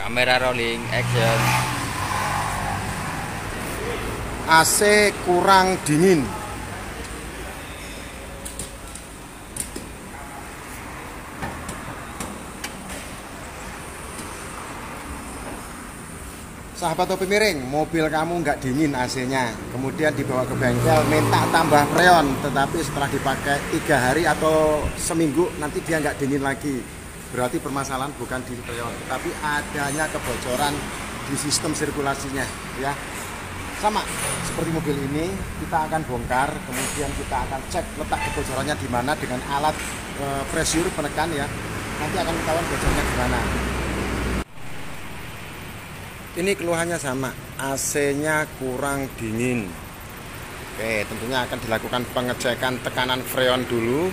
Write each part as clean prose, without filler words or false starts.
Kamera rolling action. AC kurang dingin. Sahabat topi miring, mobil kamu nggak dingin AC-nya, kemudian dibawa ke bengkel, minta tambah freon, tetapi setelah dipakai 3 hari atau seminggu nanti dia nggak dingin lagi. Berarti permasalahan bukan di freon, tapi adanya kebocoran di sistem sirkulasinya, ya. Sama seperti mobil ini, kita akan bongkar, kemudian kita akan cek letak kebocorannya di mana dengan alat pressure penekan, ya. Nanti akan ketahuan bocornya di mana. Ini keluhannya sama, AC-nya kurang dingin. Oke, tentunya akan dilakukan pengecekan tekanan freon dulu.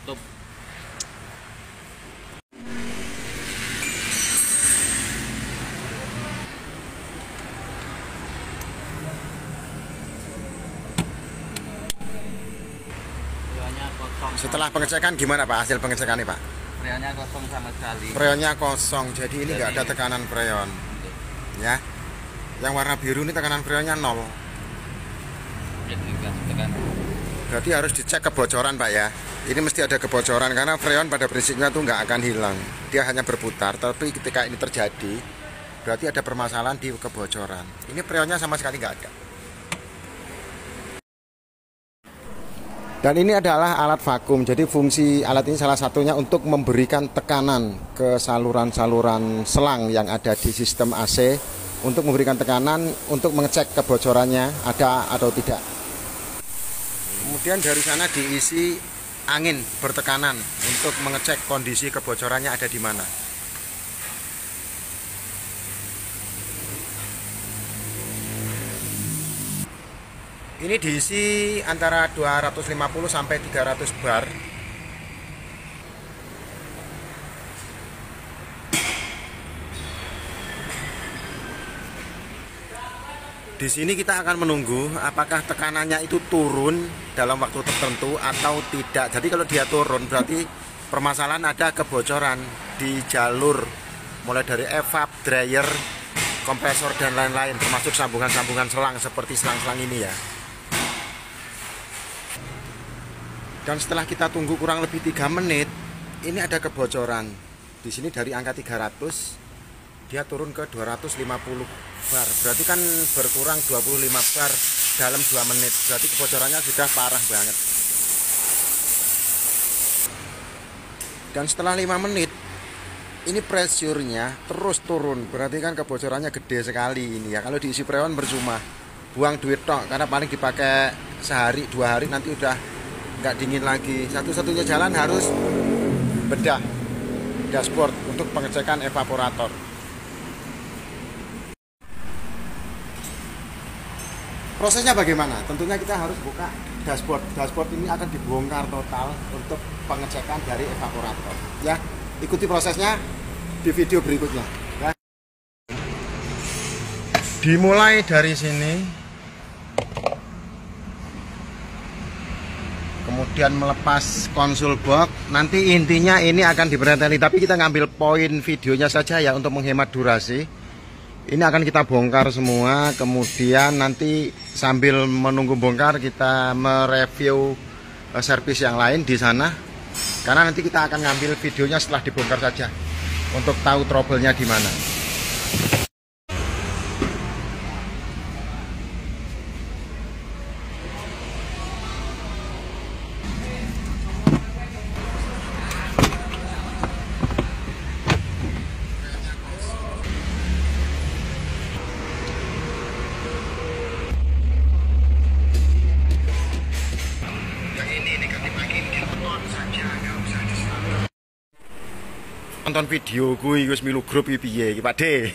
Tutup. Setelah pengecekan gimana Pak, hasil pengecekannya Pak? Freonnya kosong sama sekali. Freonnya kosong, jadi ini nggak ada tekanan freon, ya. Yang warna biru ini tekanan freonnya 0. Jadi nggak tekanan. Berarti harus dicek kebocoran Pak ya. Ini mesti ada kebocoran karena freon pada prinsipnya tuh nggak akan hilang, dia hanya berputar. Tapi ketika ini terjadi, berarti ada permasalahan di kebocoran. Ini freonnya sama sekali nggak ada. Dan ini adalah alat vakum, jadi fungsi alat ini salah satunya untuk memberikan tekanan ke saluran-saluran selang yang ada di sistem AC, untuk memberikan tekanan untuk mengecek kebocorannya ada atau tidak. Kemudian dari sana diisi angin bertekanan untuk mengecek kondisi kebocorannya ada di mana. Ini diisi antara 250 sampai 300 bar. Di sini kita akan menunggu apakah tekanannya itu turun dalam waktu tertentu atau tidak. Jadi kalau dia turun berarti permasalahan ada kebocoran di jalur, mulai dari evap, dryer, kompresor dan lain-lain, termasuk sambungan-sambungan selang seperti selang-selang ini ya. Dan setelah kita tunggu kurang lebih 3 menit, ini ada kebocoran. Di sini dari angka 300 dia turun ke 250 bar. Berarti kan berkurang 25 bar dalam 2 menit. Berarti kebocorannya sudah parah banget. Dan setelah 5 menit ini pressure-nya terus turun. Berarti kan kebocorannya gede sekali ini ya. Kalau diisi freon percuma. Buang duit tok karena paling dipakai sehari 2 hari nanti udah nggak dingin lagi. Satu-satunya jalan harus bedah dashboard untuk pengecekan evaporator. Prosesnya bagaimana? Tentunya kita harus buka dashboard. Dashboard ini akan dibongkar total untuk pengecekan dari evaporator. Ya, ikuti prosesnya di video berikutnya. Ya. Dimulai dari sini. Kemudian melepas konsul box. Nanti intinya ini akan dipreteli, tapi kita ngambil poin videonya saja ya untuk menghemat durasi. Ini akan kita bongkar semua, kemudian nanti sambil menunggu bongkar kita mereview servis yang lain di sana. Karena nanti kita akan ngambil videonya setelah dibongkar saja untuk tahu trouble-nya di mana. Nonton video gue wis milu grup iki piye iki Pak De.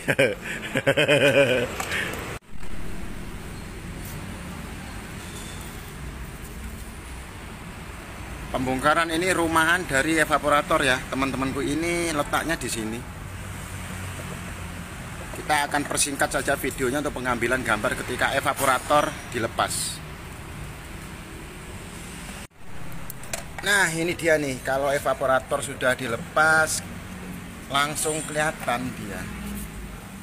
Pembongkaran ini rumahan dari evaporator ya, teman-temanku. Ini letaknya di sini. Kita akan persingkat saja videonya untuk pengambilan gambar ketika evaporator dilepas. Nah ini dia nih, kalau evaporator sudah dilepas langsung kelihatan dia.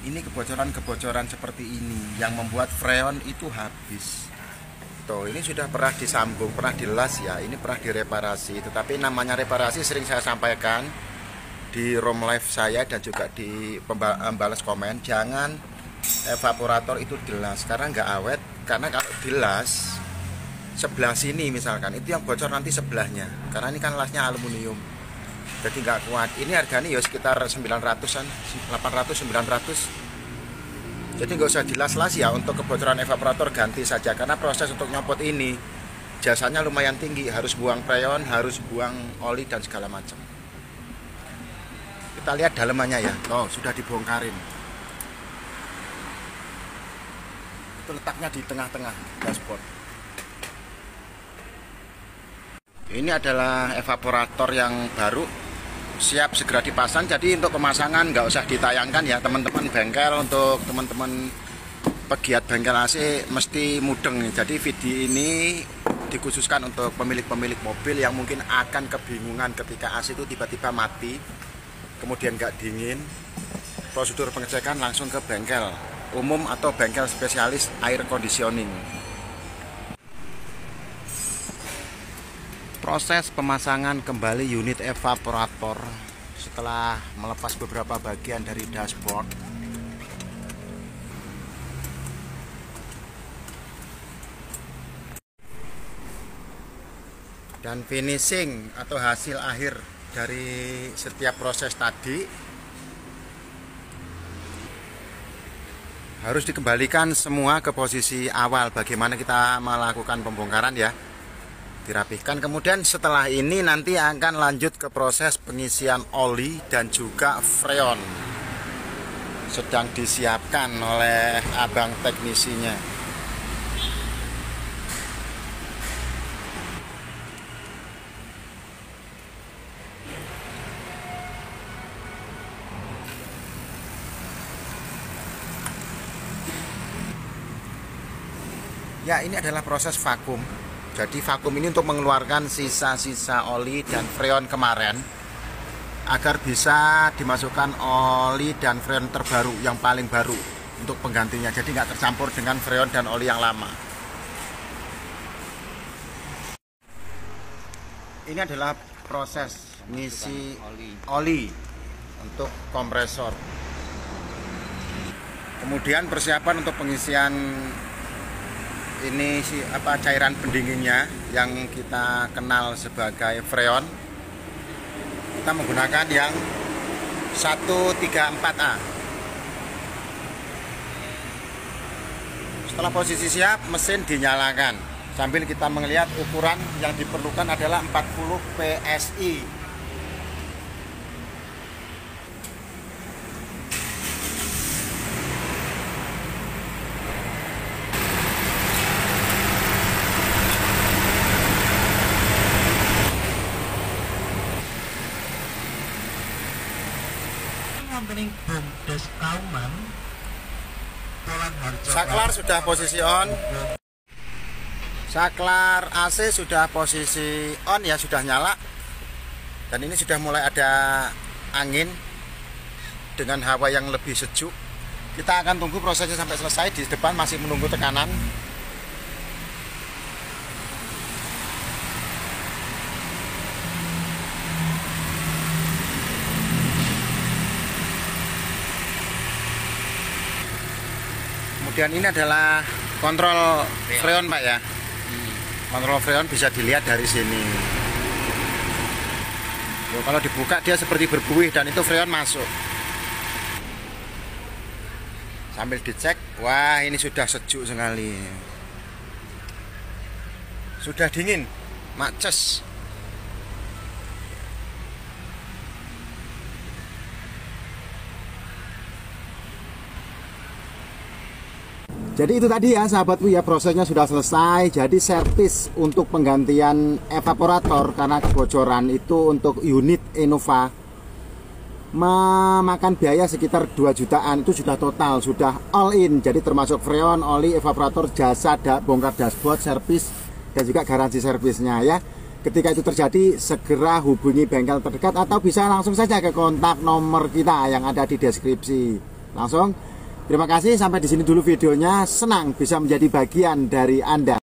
Ini kebocoran-kebocoran seperti ini yang membuat freon itu habis. Tuh, ini sudah pernah disambung, pernah dilas ya, ini pernah direparasi. Tetapi namanya reparasi sering saya sampaikan di room live saya dan juga di pembalas komen, jangan evaporator itu dilas karena nggak awet. Karena kalau dilas sebelah sini misalkan, itu yang bocor nanti sebelahnya. Karena ini kan lasnya aluminium, jadi nggak kuat. Ini harganya ya sekitar 900-an, 800-900. Jadi nggak usah dilas-las ya, untuk kebocoran evaporator ganti saja. Karena proses untuk nyopot ini jasanya lumayan tinggi, harus buang freon, harus buang oli dan segala macam. Kita lihat dalemannya ya, oh sudah dibongkarin. Itu letaknya di tengah-tengah dashboard. Ini adalah evaporator yang baru, siap segera dipasang. Jadi untuk pemasangan nggak usah ditayangkan ya teman-teman bengkel. Untuk teman-teman pegiat bengkel AC mesti mudeng. Jadi video ini dikhususkan untuk pemilik-pemilik mobil yang mungkin akan kebingungan ketika AC itu tiba-tiba mati, kemudian nggak dingin. Prosedur pengecekan langsung ke bengkel umum atau bengkel spesialis air conditioning. Proses pemasangan kembali unit evaporator setelah melepas beberapa bagian dari dashboard. Dan finishing atau hasil akhir dari setiap proses tadi harus dikembalikan semua ke posisi awal bagaimana kita melakukan pembongkaran ya. Dirapihkan, kemudian setelah ini nanti akan lanjut ke proses pengisian oli dan juga freon. Sedang disiapkan oleh abang teknisinya. Ya, ini adalah proses vakum. Jadi vakum ini untuk mengeluarkan sisa-sisa oli dan freon kemarin agar bisa dimasukkan oli dan freon terbaru yang paling baru untuk penggantinya. Jadi nggak tercampur dengan freon dan oli yang lama. Ini adalah proses ngisi oli untuk kompresor. Kemudian persiapan untuk pengisian ini cairan pendinginnya yang kita kenal sebagai freon. Kita menggunakan yang 134A. Setelah posisi siap, mesin dinyalakan sambil kita melihat ukuran yang diperlukan adalah 40 PSI. Saklar sudah posisi on. Saklar AC sudah posisi on ya, sudah nyala. Dan ini sudah mulai ada angin dengan hawa yang lebih sejuk. Kita akan tunggu prosesnya sampai selesai. Di depan masih menunggu tekanan. Kemudian ini adalah kontrol freon Pak ya. Kontrol freon bisa dilihat dari sini. Kalau dibuka dia seperti berbuih dan itu freon masuk. Sambil dicek, wah ini sudah sejuk sekali. Sudah dingin, maces. Jadi itu tadi ya sahabatku ya, prosesnya sudah selesai. Jadi servis untuk penggantian evaporator karena kebocoran itu untuk unit Innova memakan biaya sekitar 2 jutaan. Itu sudah total, sudah all in. Jadi termasuk freon, oli, evaporator, jasa, bongkar dashboard, servis dan juga garansi servisnya ya. Ketika itu terjadi, segera hubungi bengkel terdekat atau bisa langsung saja ke kontak nomor kita yang ada di deskripsi. Langsung. Terima kasih, sampai di sini dulu videonya. Senang bisa menjadi bagian dari Anda.